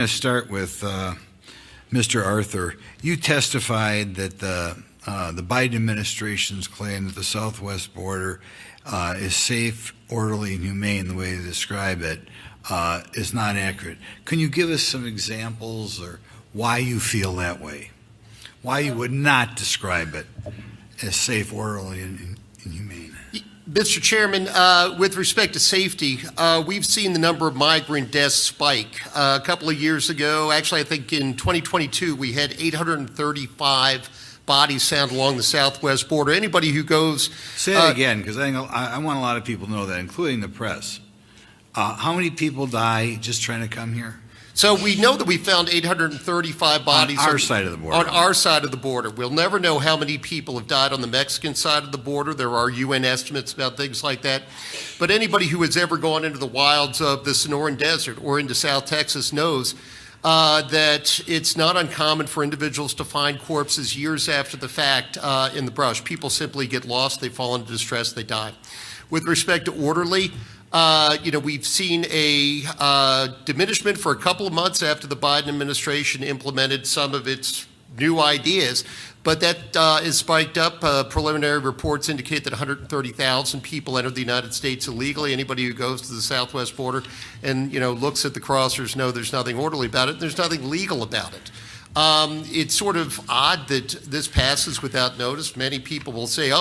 to start with Mr. Arthur. You testified that the Biden administration's claim that the southwest border is safe, orderly, and humane, the way they describe it, is not accurate. Can you give us some examples or why you feel that way? Why you would not describe it as safe, orderly, and humane? Mr. Chairman, with respect to safety, we've seen the number of migrant deaths spike. A couple of years ago, actually I think in 2022, we had 835 bodies found along the southwest border. Anybody who goes... Say it again, because I want a lot of people to know that, including the press. How many people die just trying to come here? So we know that we found 835 bodies on our side of the border. On our side of the border. We'll never know how many people have died on the Mexican side of the border. There are UN estimates about things like that. But anybody who has ever gone into the wilds of the Sonoran Desert or into South Texas knows that it's not uncommon for individuals to find corpses years after the fact in the brush. People simply get lost, they fall into distress, they die. With respect to orderly, we've seen a diminishment for a couple of months after the Biden administration implemented some of its new ideas, but that is spiked up. Preliminary reports indicate that 130,000 people entered the United States illegally. Anybody who goes to the southwest border and looks at the crossers know there's nothing orderly about it. There's nothing legal about it. It's sort of odd that this passes without notice. Many people will say,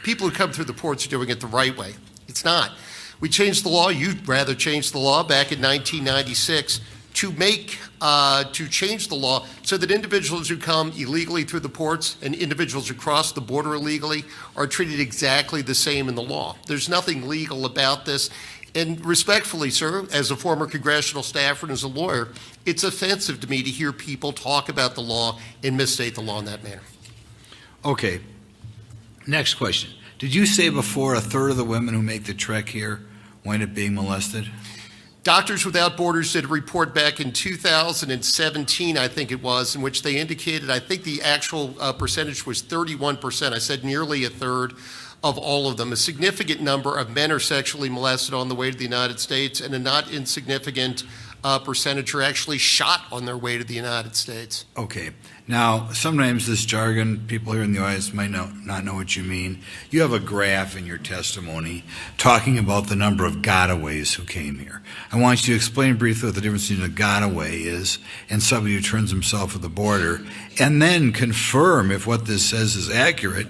people who come through the ports are doing it the right way. It's not. We changed the law. You'd rather change the law back in 1996 to change the law so that individuals who come illegally through the ports and individuals who cross the border illegally are treated exactly the same in the law. There's nothing legal about this. And respectfully, sir, as a former congressional staffer and as a lawyer, it's offensive to me to hear people talk about the law and misstate the law in that manner. Okay. Next question. Did you say before a third of the women who make the trek here wind up being molested? Doctors Without Borders did a report back in 2017, I think it was, in which they indicated, I think the actual percentage was 31%. I said nearly a third of all of them. A significant number of men are sexually molested on the way to the United States, and a not insignificant percentage are actually shot on their way to the United States. Okay. Now, sometimes this jargon, people here in the audience might not know what you mean. You have a graph in your testimony talking about the number of gotaways who came here. I want you to explain briefly what the difference between a gotaway is and somebody who turns himself at the border, and then confirm if what this says is accurate.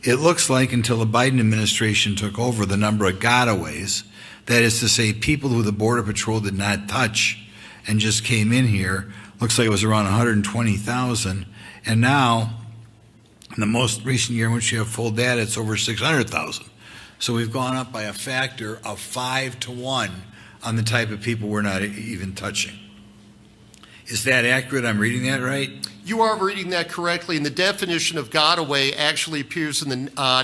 It looks like until the Biden administration took over, the number of gotaways, that is to say people who the Border Patrol did not touch and just came in here, looks like it was around 120,000. And now, in the most recent year in which you have full data, it's over 600,000. So we've gone up by a factor of 5 to 1 on the type of people we're not even touching. Is that accurate? I'm reading that right? You are reading that correctly, and the definition of gotaway actually appears in the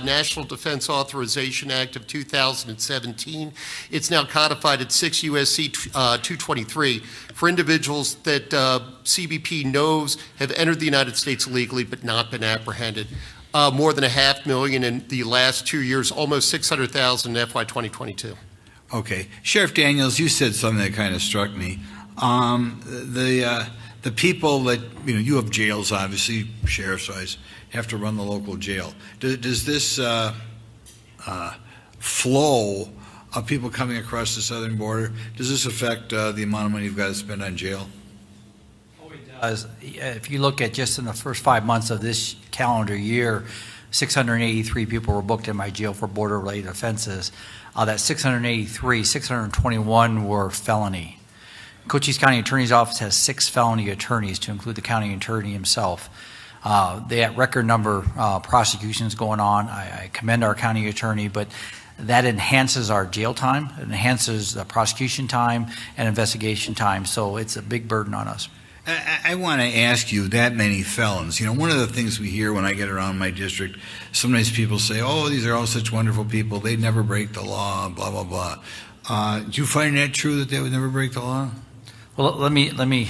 National Defense Authorization Act of 2017. It's now codified at 6 U.S.C. 223 for individuals that CBP knows have entered the United States illegally but not been apprehended. More than 500,000 in the last 2 years, almost 600,000 in FY 2022. Okay. Sheriff Daniels, you said something that kind of struck me. The people that, you have jails, obviously, sheriff's eyes have to run the local jail. Does this flow of people coming across the southern border, does this affect the amount of money you've got to spend on jail? Oh, it does. If you look at just in the first 5 months of this calendar year, 683 people were booked in my jail for border-related offenses. That 683, 621 were felony. Cochise County Attorney's Office has 6 felony attorneys, to include the county attorney himself. They have record number prosecutions going on. I commend our county attorney, but that enhances our jail time, it enhances the prosecution time and investigation time, so it's a big burden on us. I want to ask you, that many felons. One of the things we hear when I get around my district, sometimes people say, oh, these are all such wonderful people, they'd never break the law, blah, blah, blah. Do you find that true, that they would never break the law? Well, let me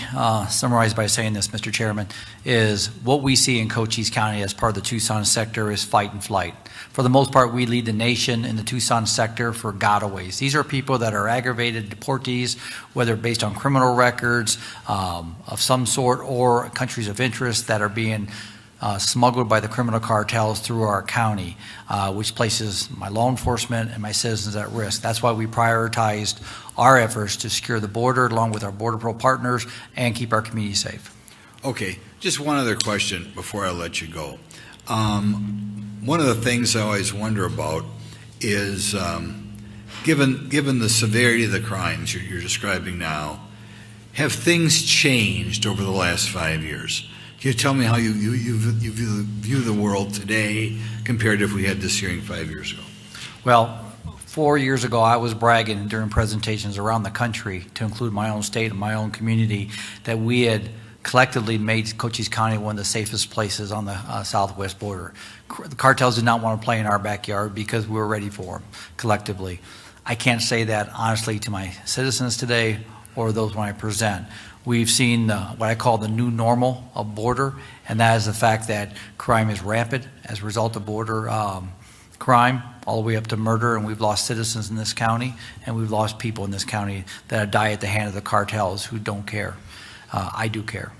summarize by saying this, Mr. Chairman, is what we see in Cochise County as part of the Tucson sector is fight and flight. For the most part, we lead the nation in the Tucson sector for gotaways. These are people that are aggravated deportees, whether based on criminal records of some sort or countries of interest that are being smuggled by the criminal cartels through our county, which places my law enforcement and my citizens at risk. That's why we prioritized our efforts to secure the border along with our Border Patrol partners and keep our community safe. Okay, just one other question before I let you go. One of the things I always wonder about is, given the severity of the crimes you're describing now, have things changed over the last 5 years? Can you tell me how you view the world today compared to if we had this hearing 5 years ago? Well, 4 years ago, I was bragging during presentations around the country, to include my own state and my own community, that we had collectively made Cochise County one of the safest places on the southwest border. The cartels did not want to play in our backyard because we were ready for them collectively. I can't say that honestly to my citizens today or those when I present. We've seen what I call the new normal of border, and that is the fact that crime is rampant as a result of border crime, all the way up to murder, and we've lost citizens in this county, and we've lost people in this county that die at the hand of the cartels who don't care. I do care.